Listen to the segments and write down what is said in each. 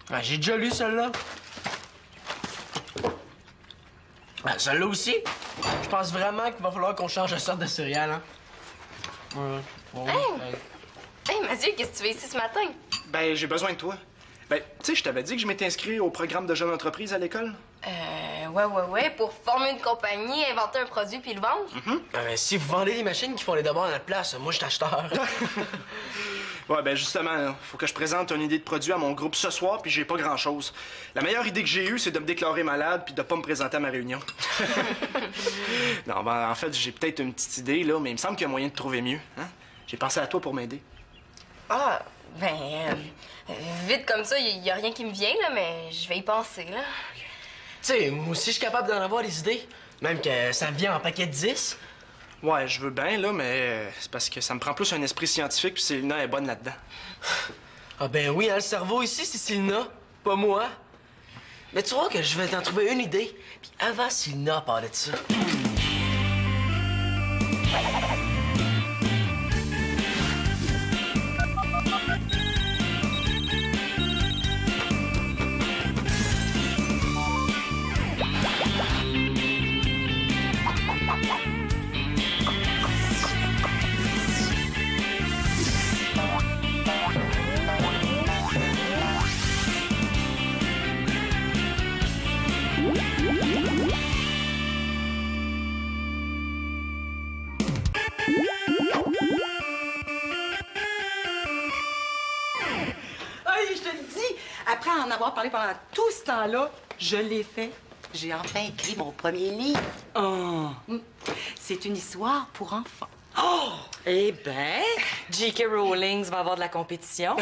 Ah, j'ai déjà lu celle-là. Ah, celle-là aussi. Je pense vraiment qu'il va falloir qu'on change de sorte de céréales, hein? Hey, Mathieu, qu'est-ce que tu fais ici ce matin? Ben, j'ai besoin de toi. Ben, tu sais, je t'avais dit que je m'étais inscrit au programme de jeune entreprise à l'école. Ouais, pour former une compagnie, inventer un produit puis le vendre. Si vous vendez des machines qui font les devoirs à notre place, moi, je suis acheteur. Ouais, ben justement, faut que je présente une idée de produit à mon groupe ce soir, puis j'ai pas grand-chose. La meilleure idée que j'ai eue, c'est de me déclarer malade puis de pas me présenter à ma réunion. Non, ben en fait, j'ai peut-être une petite idée, là, mais il me semble qu'il y a moyen de trouver mieux. Hein? J'ai pensé à toi pour m'aider. Ah, vite comme ça, y a rien qui me vient, là, mais je vais y penser, là. Tu sais, moi aussi, je suis capable d'en avoir des idées. Même que ça me vient en paquet de 10. Ouais, je veux bien, là, mais c'est parce que ça me prend plus un esprit scientifique, puis Célina est bonne là-dedans. Ah ben oui, hein, le cerveau ici, c'est Célina, pas moi. Mais tu vois que je vais t'en trouver une idée. Puis avant Célina parlait de ça. Hey, je te le dis, après en avoir parlé pendant tout ce temps-là, je l'ai fait. J'ai enfin écrit mon premier livre. Oh. C'est une histoire pour enfants. Oh! Eh ben, J.K. Rowling va avoir de la compétition.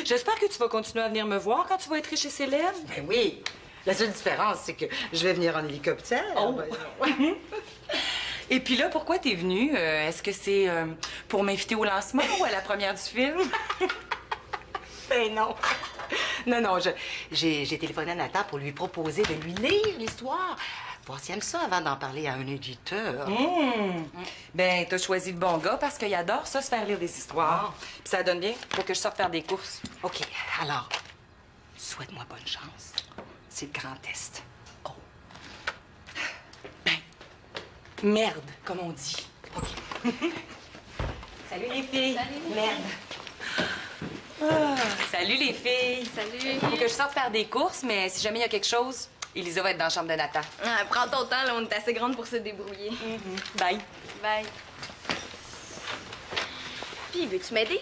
J'espère que tu vas continuer à venir me voir quand tu vas être chez Célèbre. Ben oui. La seule différence, c'est que je vais venir en hélicoptère. Oh. Ben, Et puis là, pourquoi t'es venue? Est-ce que c'est pour m'inviter au lancement ou à la première du film? ben non. Non, j'ai téléphoné à Nathan pour lui proposer de lui lire l'histoire. Voir s'il aime ça avant d'en parler à un éditeur. Ben, t'as choisi le bon gars parce qu'il adore ça, se faire lire des histoires. Puis ça donne bien. Faut que je sorte faire des courses. OK, alors, souhaite-moi bonne chance. C'est le grand test. Oh. Ben, merde, comme on dit. OK. Salut les filles. Salut. Merde. Salut les filles. Salut. Faut que je sorte faire des courses, mais si jamais il y a quelque chose, Elisa va être dans la chambre de Nathan. Ah, prends ton temps, là, on est assez grande pour se débrouiller. Bye. Bye. Puis, veux-tu m'aider?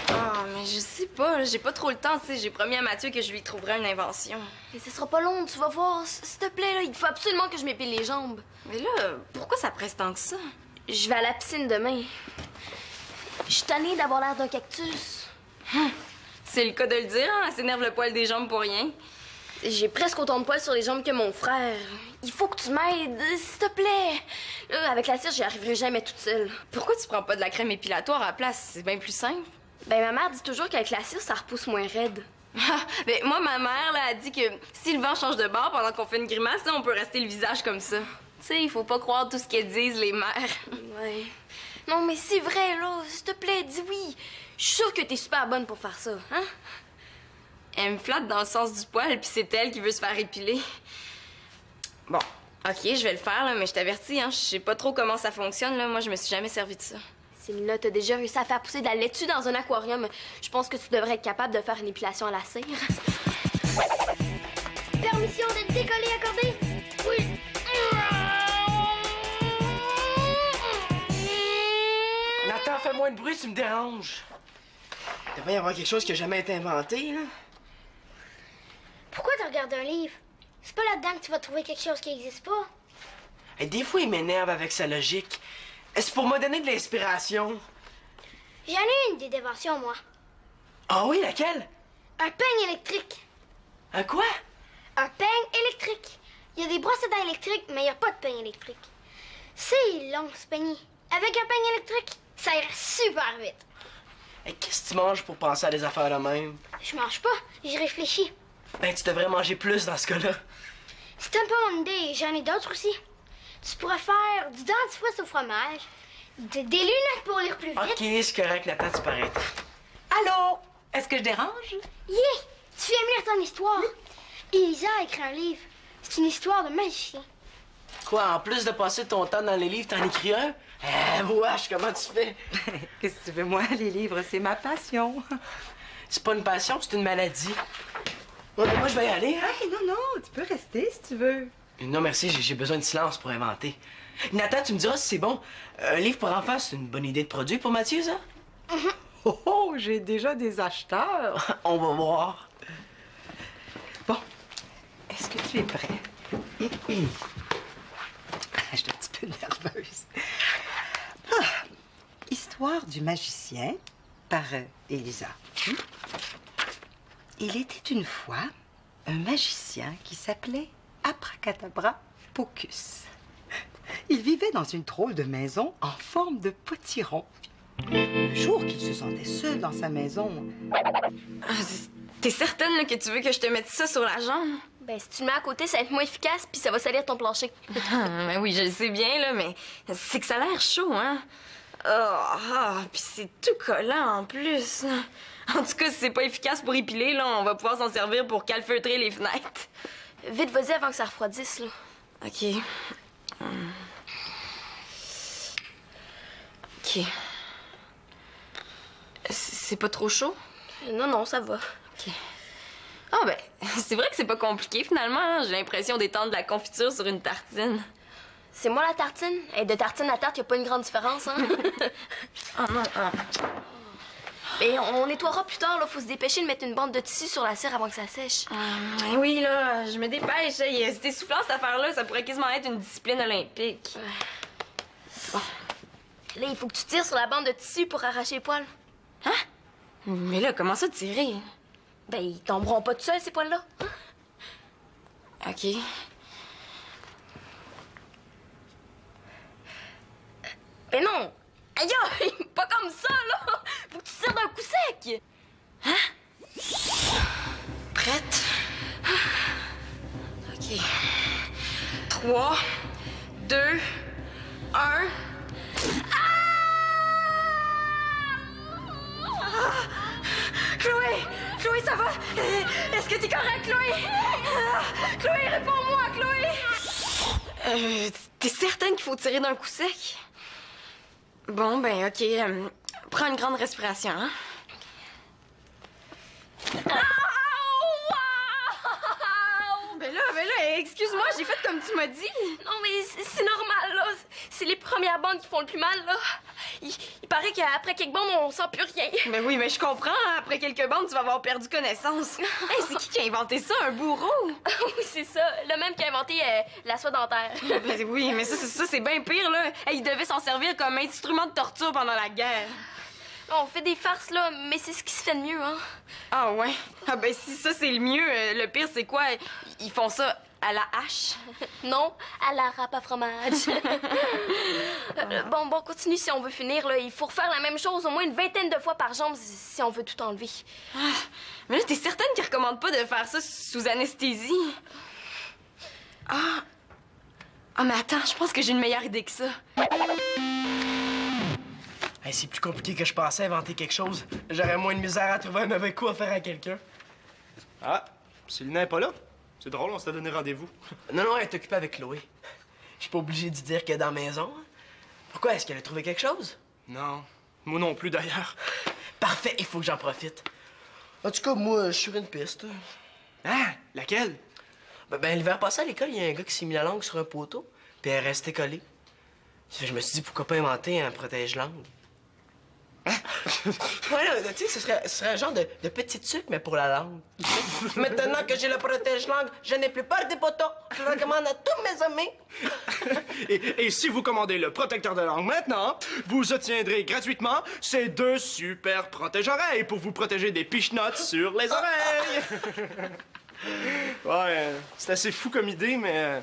Ah, mais je sais pas, là, j'ai pas trop le temps, tu sais. J'ai promis à Mathieu que je lui trouverais une invention. Mais ce sera pas long, tu vas voir. S'il te plaît, là, il faut absolument que je m'épile les jambes. Mais là, pourquoi ça presse tant que ça? Je vais à la piscine demain. Je suis tannée d'avoir l'air d'un cactus. C'est le cas de le dire, hein? Elle s'énerve le poil des jambes pour rien. J'ai presque autant de poils sur les jambes que mon frère. Il faut que tu m'aides, s'il te plaît. Là, avec la cire, j'y arriverai jamais toute seule. Pourquoi tu prends pas de la crème épilatoire à la place? C'est bien plus simple. Ben, ma mère dit toujours qu'avec la cire, ça repousse moins raide. Ben, moi, ma mère, là, a dit que si le vent change de bord pendant qu'on fait une grimace, là, on peut rester le visage comme ça. Tu sais, il faut pas croire tout ce qu'elles disent, les mères. Ouais. Non, mais c'est vrai, là. S'il te plaît, dis oui. Je suis sûre que t'es super bonne pour faire ça, hein? Elle me flatte dans le sens du poil, puis c'est elle qui veut se faire épiler. Bon, OK, je vais le faire, là, mais je t'avertis, hein, je sais pas trop comment ça fonctionne, là. Moi, je me suis jamais servi de ça. Célina, t'as déjà réussi à faire pousser de la laitue dans un aquarium. Je pense que tu devrais être capable de faire une épilation à la cire. Permission de décoller accordée? Oui. Nathan, fais-moi de bruit, tu me déranges. Il devrait y avoir quelque chose qui a jamais été inventé, là. Pourquoi tu regardes un livre? C'est pas là-dedans que tu vas trouver quelque chose qui n'existe pas. Et des fois, il m'énerve avec sa logique. Est-ce pour me donner de l'inspiration? J'en ai une idée d'invention, moi. Ah oui, laquelle? Un peigne électrique. Un quoi? Un peigne électrique. Il y a des brosses à dents électriques, mais il n'y a pas de peigne électrique. C'est long, ce peigne. Avec un peigne électrique, ça ira super vite. Et qu'est-ce que tu manges pour penser à des affaires de même? Je mange pas, j'y réfléchis. Ben, tu devrais manger plus dans ce cas-là. Si t'aimes pas mon idée, j'en ai d'autres aussi. Tu pourrais faire du dentifrice au fromage, des lunettes pour lire plus vite. OK, c'est correct, Nathan, tu parais. Allô? Est-ce que je dérange? Yeah! Tu viens me lire ton histoire. Elisa a écrit un livre. C'est une histoire de magicien. Quoi, en plus de passer ton temps dans les livres, t'en écris un? Wesh, comment tu fais? Qu'est-ce que tu veux, moi, les livres, c'est ma passion. C'est pas une passion, c'est une maladie. Ouais, mais moi, je vais y aller, hein? Hey, non, tu peux rester si tu veux. Non, merci, j'ai besoin de silence pour inventer. Nathan, tu me diras si c'est bon. Un livre pour enfants, c'est une bonne idée de produit pour Mathieu, ça? Oh, j'ai déjà des acheteurs. On va voir. Bon, est-ce que tu es prêt? Je suis un petit peu nerveuse. Histoire du magicien par Elisa. Il était une fois un magicien qui s'appelait Abracadabra Pocus. Il vivait dans une drôle de maison en forme de potiron. Le jour qu'il se sentait seul dans sa maison, T'es certaine là, que tu veux que je te mette ça sur la jambe? Ben, si tu le mets à côté, ça va être moins efficace, puis ça va salir ton plancher. Ben oui, je le sais bien, là, mais c'est que ça a l'air chaud, hein? Puis c'est tout collant en plus. En tout cas, si c'est pas efficace pour épiler, là, on va pouvoir s'en servir pour calfeutrer les fenêtres. Vite, vas-y avant que ça refroidisse, là. OK. OK. C'est pas trop chaud? Non, ça va. OK. Ah ben, c'est vrai que c'est pas compliqué, finalement. Hein? J'ai l'impression d'étendre de la confiture sur une tartine. C'est moi la tartine. Et de tartine à tarte, y a pas une grande différence, hein? Ah non, ah. Mais on nettoiera plus tard, là. Faut se dépêcher de mettre une bande de tissu sur la cire avant que ça sèche. Oui, là, je me dépêche. C'est essoufflant, cette affaire-là. Ça pourrait quasiment être une discipline olympique. Bon. Là, il faut que tu tires sur la bande de tissu pour arracher les poils. Hein? Mais là, comment ça tirer? Ben, ils tomberont pas tout seuls, ces poils-là. Hein? OK. Ben non! Aïe, aïe, pas comme ça, là! Faut que tu tires d'un coup sec! Prête? OK. 3, 2, 1... Chloé, ça va? Est-ce que t'es correcte, Chloé? Chloé, réponds-moi, Chloé! T'es certaine qu'il faut tirer d'un coup sec? Bon, ben, OK. Prends une grande respiration, hein? Ben là, excuse-moi, j'ai fait comme tu m'as dit. Non, mais c'est normal, là. C'est les premières bandes qui font le plus mal, là. Il paraît qu'après quelques bandes, on sent plus rien. Ben oui, mais je comprends. Après quelques bandes, tu vas avoir perdu connaissance. Hey, c'est qui a inventé ça, un bourreau? Oui, c'est ça. Le même qui a inventé la soie dentaire. Ben oui, mais ça c'est bien pire, là. Hey, il devait s'en servir comme instrument de torture pendant la guerre. On fait des farces, là, mais c'est ce qui se fait de mieux, hein. Ah ouais? Ah ben si ça c'est le mieux, le pire c'est quoi? Ils font ça à la hache? Non, à la râpe à fromage. Bon, continue si on veut finir, là. Il faut refaire la même chose au moins une 20aine de fois par jambe si on veut tout enlever. Mais là, t'es certaine qu'ils recommandent pas de faire ça sous anesthésie? Ah, mais attends, je pense que j'ai une meilleure idée que ça. Hey, c'est plus compliqué que je pensais inventer quelque chose. J'aurais moins de misère à trouver un mauvais coup à faire à quelqu'un. Ah, Célina n'est pas là? C'est drôle, on s'était donné rendez-vous. Non, elle est occupée avec Chloé. Je suis pas obligé d'y dire qu'elle est dans la maison. Hein? Pourquoi? Est-ce qu'elle a trouvé quelque chose? Non, moi non plus d'ailleurs. Parfait, il faut que j'en profite. En tout cas, moi, je suis sur une piste. Ah, laquelle? Ben, l'hiver passé à l'école, il y a un gars qui s'est mis la langue sur un poteau, puis elle est restée collée. Je me suis dit, pourquoi pas inventer un protège-langue? Ouais, là, tu sais, ce serait un genre de petit truc, mais pour la langue. Maintenant que j'ai le protège-langue, je n'ai plus peur des poteaux. Je le recommande à tous mes amis. Et si vous commandez le protecteur de langue maintenant, vous obtiendrez gratuitement ces 2 super protège-oreilles pour vous protéger des pichenottes sur les oreilles. Ouais, c'est assez fou comme idée, mais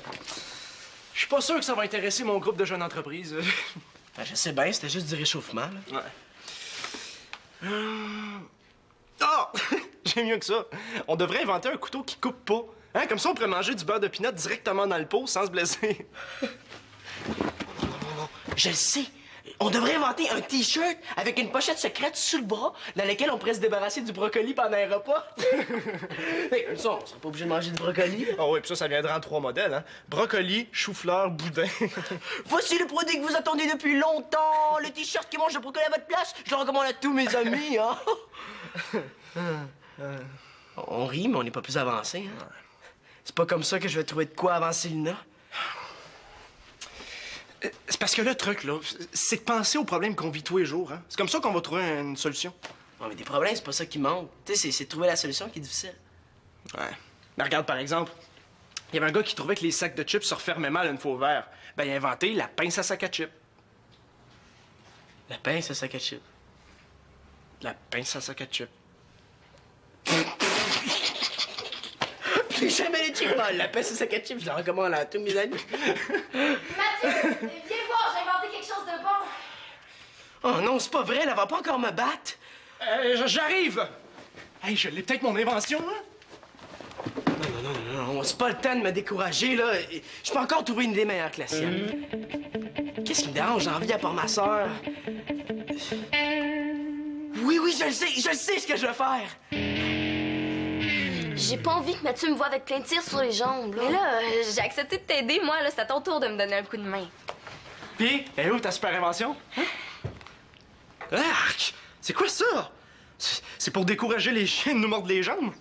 je suis pas sûr que ça va intéresser mon groupe de jeunes entreprises. Ben, je sais bien, c'était juste du réchauffement. Là. Ouais. Ah! J'ai mieux que ça. On devrait inventer un couteau qui coupe pas. Hein? Comme ça, on pourrait manger du beurre de pinot directement dans le pot sans se blesser. Je le sais. On devrait inventer un T-shirt avec une pochette secrète sur le bras dans laquelle on pourrait se débarrasser du brocoli pendant un repas. Hey, on serait pas obligé de manger du brocoli. Ah oui, puis ça viendra en 3 modèles, hein. Brocoli, chou-fleur, boudin. Voici le produit que vous attendez depuis longtemps. Le T-shirt qui mange le brocoli à votre place. Je le recommande à tous mes amis, hein. On rit, mais on n'est pas plus avancé, hein. C'est pas comme ça que je vais trouver de quoi avancer Lina. C'est parce que le truc, là, c'est de penser aux problèmes qu'on vit tous les jours, hein. C'est comme ça qu'on va trouver une solution. Non, mais des problèmes, c'est pas ça qui manque. Tu sais, c'est de trouver la solution qui est difficile. Ouais. Mais regarde, par exemple, il y avait un gars qui trouvait que les sacs de chips se refermaient mal une fois ouverts. Ben, il a inventé la pince à sac à chips. La pince à sac à chips. La pince à sac à chips. J'ai jamais les chips. La pince à sac à chips, je la recommande à tous mes amis. Mathieu, viens voir, j'ai inventé quelque chose de bon. Oh non, c'est pas vrai, elle va pas encore me battre. J'arrive! Hey, je l'ai peut-être mon invention, hein? Non, c'est pas le temps de me décourager, là. Je peux encore trouver une idée meilleure que la sienne. Qu'est-ce qui me dérange dans la vie à part ma sœur? Oui, je le sais ce que je vais faire. J'ai pas envie que Mathieu me voie avec plein de tirs sur les jambes, là. Mais là, j'ai accepté de t'aider, moi, là. C'est à ton tour de me donner un coup de main. Pis, elle est où ta super invention? Hein? Arc! C'est quoi ça? C'est pour décourager les chiens de nous mordre les jambes?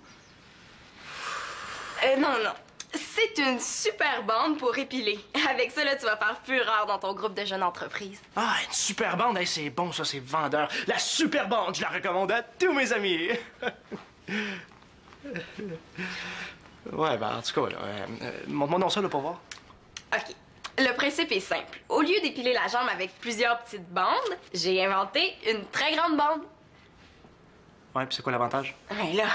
Non. C'est une super bande pour épiler. Avec ça, là, tu vas faire fureur dans ton groupe de jeunes entreprises. Ah, une super bande, hey, c'est bon, ça, c'est vendeur. La super bande, je la recommande à tous mes amis. Ouais, ben, en tout cas, là, montre-moi donc ça, là, pour voir. OK. Le principe est simple. Au lieu d'épiler la jambe avec plusieurs petites bandes, j'ai inventé une très grande bande. Ouais, puis c'est quoi l'avantage? Ouais, là,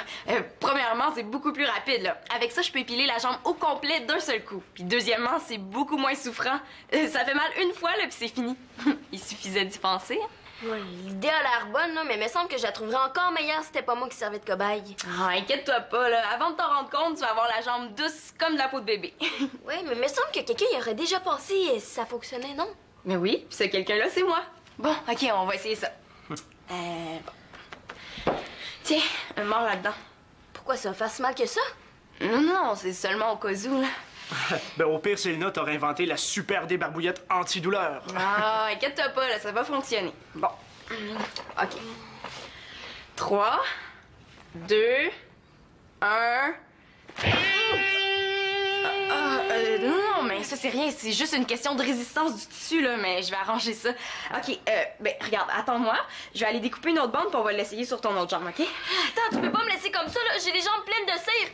premièrement, c'est beaucoup plus rapide, là. Avec ça, je peux épiler la jambe au complet d'un seul coup. Puis deuxièmement, c'est beaucoup moins souffrant. Ça fait mal une fois, là, puis c'est fini. Il suffisait d'y penser. Ouais, l'idée a l'air bonne, là, mais il me semble que je la trouverais encore meilleure si c'était pas moi qui servais de cobaye. Ah, inquiète-toi pas, là. Avant de t'en rendre compte, tu vas avoir la jambe douce comme de la peau de bébé. Ouais, mais il me semble que quelqu'un y aurait déjà pensé si ça fonctionnait, non? Mais oui, puis ce quelqu'un-là, c'est moi. Bon, OK, on va essayer ça. Bon. Tiens, mords là-dedans. Pourquoi ça va faire si mal que ça? Non, c'est seulement au cas où, là. Ben, au pire, Célina, t'aurais inventé la super débarbouillette antidouleur. Ah, inquiète-toi pas, là, ça va fonctionner. Bon. OK. 3, 2, 1... non, mais ça, c'est rien. C'est juste une question de résistance du tissu, là, mais je vais arranger ça. OK, ben, regarde, attends-moi. Je vais aller découper une autre bande, puis on va l'essayer sur ton autre jambe, OK? Attends, tu peux pas me laisser comme ça, là. J'ai les jambes pleines de cire.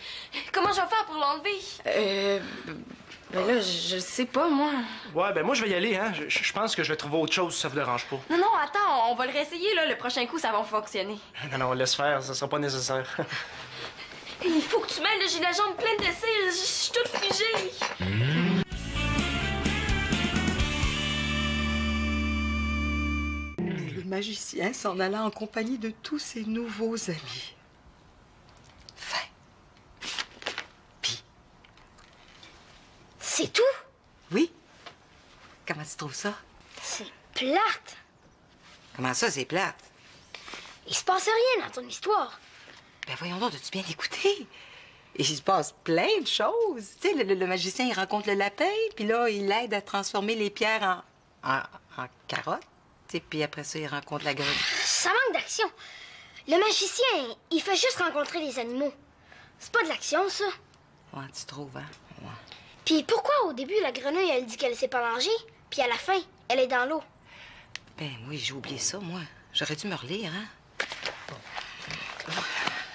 Comment je vais faire pour l'enlever? Ben là, je sais pas, moi. Ouais, ben moi, je vais y aller, hein. Je pense que je vais trouver autre chose si ça vous dérange pas. Non, attends, on va le réessayer, là. Le prochain coup, ça va fonctionner. Non, laisse faire, ça sera pas nécessaire. Il faut que tu m'aides, là. J'ai la jambe pleine de cire. Je suis toute figée. Le magicien s'en alla en compagnie de tous ses nouveaux amis. Fin. Puis, C'est tout? oui? Comment tu trouves ça? C'est plate. Comment ça, c'est plate? Il se passe rien dans ton histoire. Ben voyons donc, as-tu bien écouté? Et il se passe plein de choses. Tu sais, le magicien, il rencontre le lapin, puis là, il l'aide à transformer les pierres en carottes. Tu sais, puis après ça, il rencontre la grenouille. Ça manque d'action. Le magicien, il fait juste rencontrer les animaux. C'est pas de l'action, ça. Ouais, tu trouves, hein? Ouais. Puis pourquoi au début la grenouille elle dit qu'elle sait pas nager, puis à la fin elle est dans l'eau? Ben oui, j'ai oublié ça, moi. J'aurais dû me relire, hein?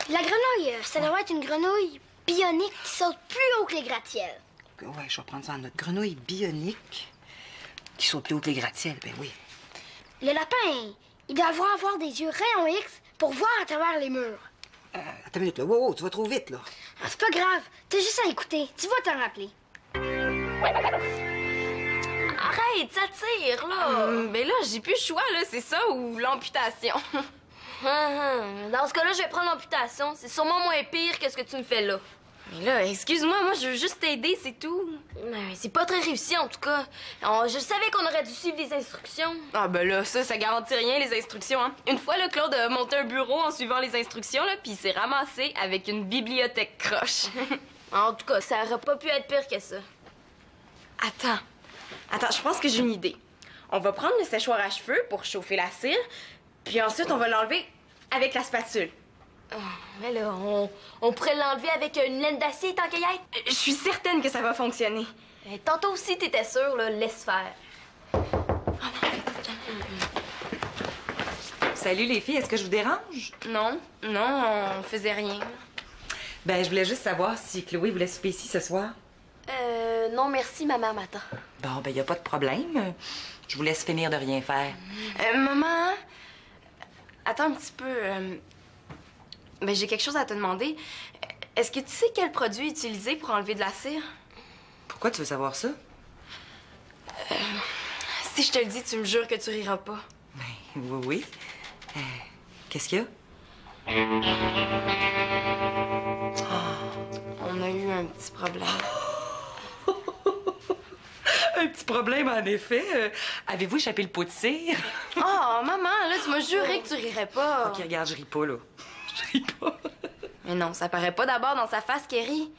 La grenouille, ça doit être une grenouille bionique qui saute plus haut que les gratte-ciels. Ouais, je vais prendre ça en note. Grenouille bionique qui saute plus haut que les gratte-ciels, ben oui. Le lapin, il doit avoir des yeux rayons X pour voir à travers les murs. Attends une minute, là. Wow, tu vas trop vite, là. Ah, c'est pas grave, t'as juste à écouter, tu vas t'en rappeler. Arrête, ça tire, là. Mais là, j'ai plus le choix, là. C'est ça ou l'amputation. Dans ce cas-là, je vais prendre l'amputation. C'est sûrement moins pire que ce que tu me fais là. Mais là, excuse-moi, moi, je veux juste t'aider, c'est tout. C'est pas très réussi, en tout cas. Je savais qu'on aurait dû suivre les instructions. Ah ben là, ça garantit rien, les instructions, hein. Une fois, là, Claude a monté un bureau en suivant les instructions, là, puis il s'est ramassé avec une bibliothèque croche. En tout cas, ça aurait pas pu être pire que ça. Attends, je pense que j'ai une idée. On va prendre le séchoir à cheveux pour chauffer la cire, puis ensuite, on va l'enlever avec la spatule. Mais là, on pourrait l'enlever avec une laine d'acier, tant qu'à y être. Je suis certaine que ça va fonctionner. Tantôt aussi, t'étais sûre, là, laisse faire. Salut les filles, est-ce que je vous dérange? Non, on faisait rien. Ben, je voulais juste savoir si Chloé voulait souper ici ce soir. Non, merci, ma mère m'attend. Bon, ben, y a pas de problème. Je vous laisse finir de rien faire. Maman, attends un petit peu. Ben, j'ai quelque chose à te demander. Est-ce que tu sais quel produit utiliser pour enlever de la cire? Pourquoi tu veux savoir ça? Si je te le dis, tu me jures que tu riras pas. Ben, oui. Qu'est-ce qu'il y a? On a eu un petit problème. Un petit problème, en effet. Avez-vous échappé le pot de cire? Oh, maman, là, tu m'as juré que tu rirais pas. Ok, regarde, je ris pas, là. Je ris pas. Mais non, ça paraît pas d'abord dans sa face qu'elle rit.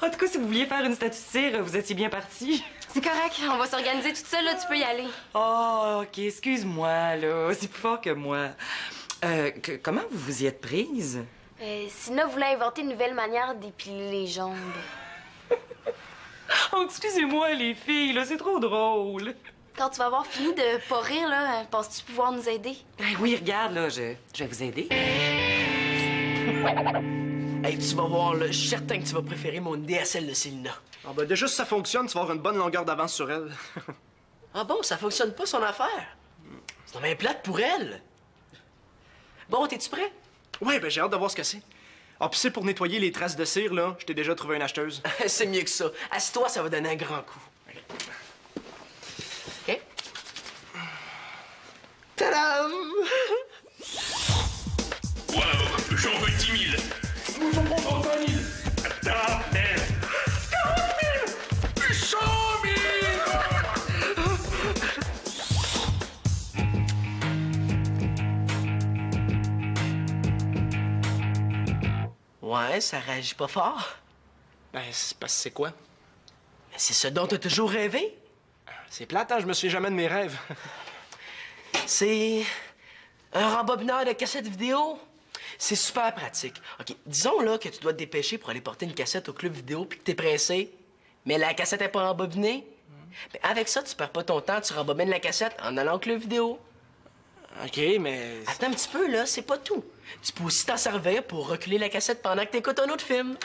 En tout cas, si vous vouliez faire une statue de cire, vous étiez bien parti. C'est correct, on va s'organiser toute seule, là, tu peux y aller. Oh, ok, excuse-moi, là. C'est plus fort que moi. Comment vous vous y êtes prise? Sina voulait inventer une nouvelle manière d'épiler les jambes. Oh, excusez-moi, les filles, là, c'est trop drôle. Quand tu vas avoir fini de pas rire, là, penses-tu pouvoir nous aider? Ben oui, regarde, là, je vais vous aider. Hey, tu vas voir, là, je suis certain que tu vas préférer mon idée à celle de Célina. Ah ben déjà, si ça fonctionne, tu vas avoir une bonne longueur d'avance sur elle. Ah bon, ça fonctionne pas, son affaire? C'est même plate pour elle. Bon, t'es-tu prêt? Ouais, ben j'ai hâte de voir ce que c'est. Ah, puis c'est pour nettoyer les traces de cire, là, je t'ai déjà trouvé une acheteuse. C'est mieux que ça. Assis-toi, ça va donner un grand coup. OK? Tadam! Wow, j'en veux 10 000. Nous en prendrons 20 000. Attends, 40 000. 100 000. Ouais, ça réagit pas fort. Ben, c'est parce que c'est quoi? Mais c'est ce dont t'as toujours rêvé. C'est plate, hein? Je me souviens jamais de mes rêves. C'est un rembobineur de cassettes vidéo. C'est super pratique. OK, disons là que tu dois te dépêcher pour aller porter une cassette au club vidéo puis que t'es pressé, mais la cassette est pas rembobinée. Ben, avec ça, tu perds pas ton temps, tu rembobines la cassette en allant au club vidéo. OK, mais... Attends un petit peu, là, c'est pas tout. Tu peux aussi t'en servir pour reculer la cassette pendant que t'écoutes un autre film.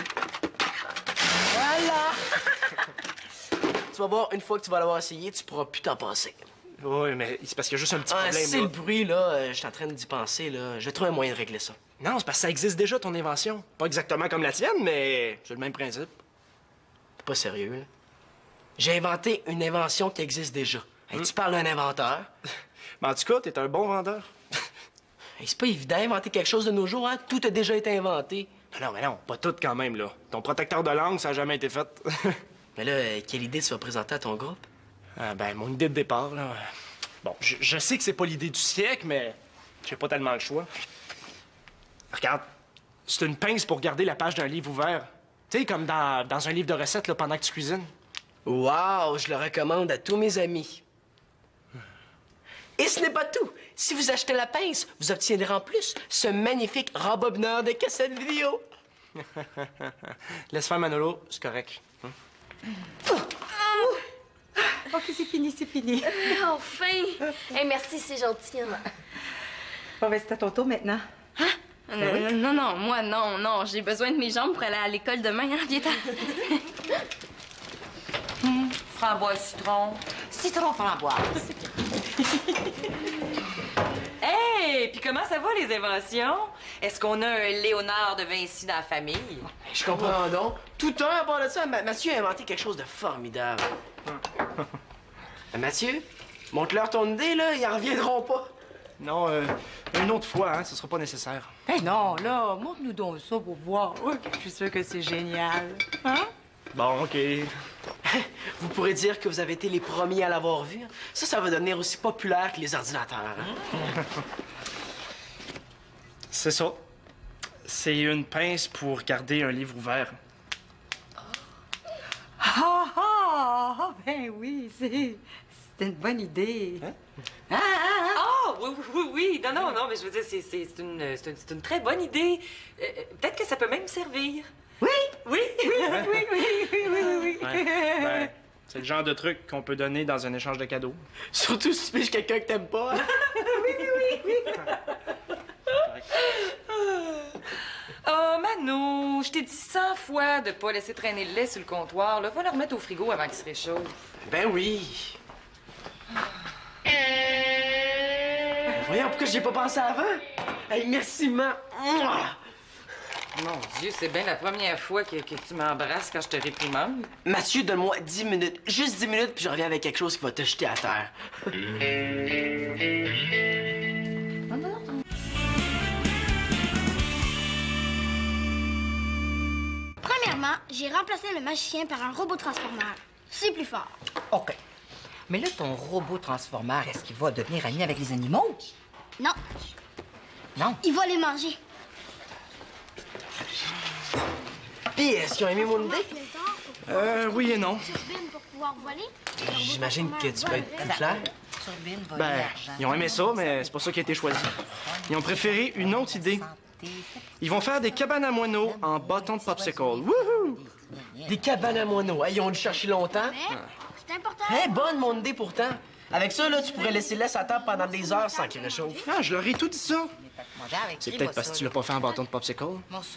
Voilà! Tu vas voir, une fois que tu vas l'avoir essayé, tu pourras plus t'en passer. Oui, mais c'est parce qu'il y a juste un petit Ah, problème, c'est là. le bruit, là, je suis en train d'y penser, là. Je vais trouver un moyen de régler ça. Non, c'est parce que ça existe déjà, ton invention. Pas exactement comme la tienne, mais c'est le même principe. T'es pas sérieux, là? J'ai inventé une invention qui existe déjà. Hey, tu parles d'un inventeur. Mais en tout cas, t'es un bon vendeur. Hey, c'est pas évident d'inventer quelque chose de nos jours, hein? Tout a déjà été inventé. Non, mais non, pas tout quand même, là. Ton protecteur de langue, ça a jamais été fait. Mais là, quelle idée tu vas présenter à ton groupe? Ben, mon idée de départ, là... Bon, je sais que c'est pas l'idée du siècle, mais j'ai pas tellement le choix. Regarde, c'est une pince pour garder la page d'un livre ouvert. Tu sais, comme dans un livre de recettes, là, pendant que tu cuisines. Wow, je le recommande à tous mes amis. Et ce n'est pas tout. Si vous achetez la pince, vous obtiendrez en plus ce magnifique rembobineur de cassettes vidéo. Laisse faire Manolo, c'est correct. OK, c'est fini, c'est fini. Enfin! Hey, merci, c'est gentil. Hein? Bon, ben, c'est à ton tour maintenant. Non, moi, non. J'ai besoin de mes jambes pour aller à l'école demain, hein, viens-t'en. Framboise, citron. Citron framboise. Hey! Puis comment ça va, les inventions? Est-ce qu'on a un Léonard de Vinci dans la famille? Je comprends donc. Tout un à part de ça, Mathieu a inventé quelque chose de formidable. Mathieu, montre-leur ton idée, là, ils en reviendront pas. Non, une autre fois, hein, ce sera pas nécessaire. Eh non, là, montre-nous donc ça pour voir. Oui, je suis sûre que c'est génial. Hein? Bon, OK. Vous pourrez dire que vous avez été les premiers à l'avoir vu. Ça va devenir aussi populaire que les ordinateurs. Hein? C'est ça. C'est une pince pour garder un livre ouvert. Ben oui, c'est une bonne idée. Hein? Ah, oui. Non, mais je veux dire, c'est une très bonne idée. Peut-être que ça peut même servir. Oui. Oui. Ouais, ben, c'est le genre de truc qu'on peut donner dans un échange de cadeaux. Surtout si tu piges quelqu'un que t'aimes pas. Hein? Oh, Mano, je t'ai dit 100 fois de pas laisser traîner le lait sur le comptoir. Là, va le remettre au frigo avant qu'il se réchauffe. Ben oui. Voyons, pourquoi j'y ai pas pensé avant? Hey, merci, ma... Mon Dieu, c'est bien la première fois que tu m'embrasses quand je te réprimande. Mathieu, donne-moi 10 minutes. Juste 10 minutes, puis je reviens avec quelque chose qui va te jeter à terre. Premièrement, j'ai remplacé le magicien par un robot transformeur. C'est plus fort. OK. Mais là, ton robot transformeur, est-ce qu'il va devenir ami avec les animaux? Non, Non. il va les manger. Puis, est-ce qu'ils ont aimé mon idée? Oui et non. Turbine pour pouvoir voler. J'imagine que tu peux être plus clair. Turbine, voler, Ben, argent. ils ont aimé ça, mais c'est pas ça qui a été choisi. Ils ont préféré une autre idée. Ils vont faire des cabanes à moineaux en bâton de popsicle. Wouhou! Des cabanes à moineaux. Hey, ils ont dû chercher longtemps. Mais c'est important. Hey, bonne mon idée pourtant. Avec ça, là, tu pourrais laisser laisse à table pendant des heures sans qu'il réchauffe. Ah, je leur ai tout dit ça. C'est C'est peut-être parce que tu l'as pas fait en bâton de popsicle.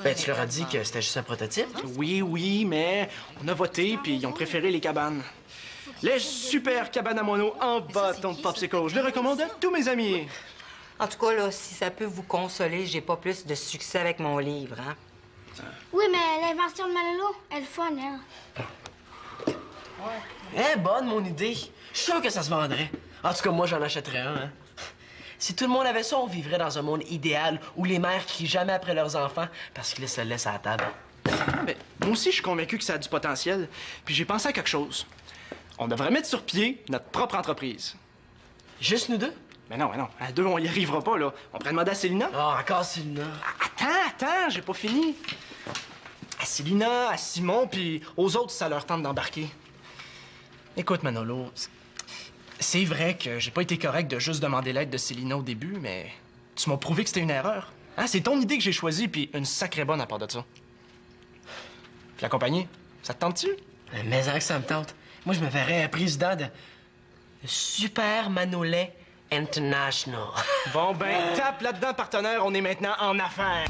Ben, tu leur as dit que c'était juste un prototype. Oui, mais on a voté, puis ils ont préféré les cabanes. Les super cabanes à moineaux en bâton de popsicle. Je les recommande à tous mes amis. En tout cas, là, si ça peut vous consoler, j'ai pas plus de succès avec mon livre, hein? Oui, mais l'invention de Malolo, elle est fun, elle. Eh, bonne mon idée. Je suis sûr que ça se vendrait. En tout cas, moi, j'en achèterais un. Hein. Si tout le monde avait ça, on vivrait dans un monde idéal où les mères crient jamais après leurs enfants parce qu'ils se laissent à la table. Mais moi aussi, je suis convaincu que ça a du potentiel. Puis j'ai pensé à quelque chose. On devrait mettre sur pied notre propre entreprise. Juste nous deux? Mais non. À deux, on y arrivera pas, là. On pourrait demander à Célina. Ah, encore Célina. Attends, j'ai pas fini. À Célina, à Simon, puis aux autres, ça leur tente d'embarquer. Écoute, Manolo, c'est vrai que j'ai pas été correct de juste demander l'aide de Célina au début, mais tu m'as prouvé que c'était une erreur. Hein, c'est ton idée que j'ai choisie, puis une sacrée bonne à part de ça. Puis la compagnie, ça te tente-tu? Mais que ça me tente. Moi, je me verrais président de Super Manolet International. Bon, ben, tape là-dedans, partenaire, on est maintenant en affaires.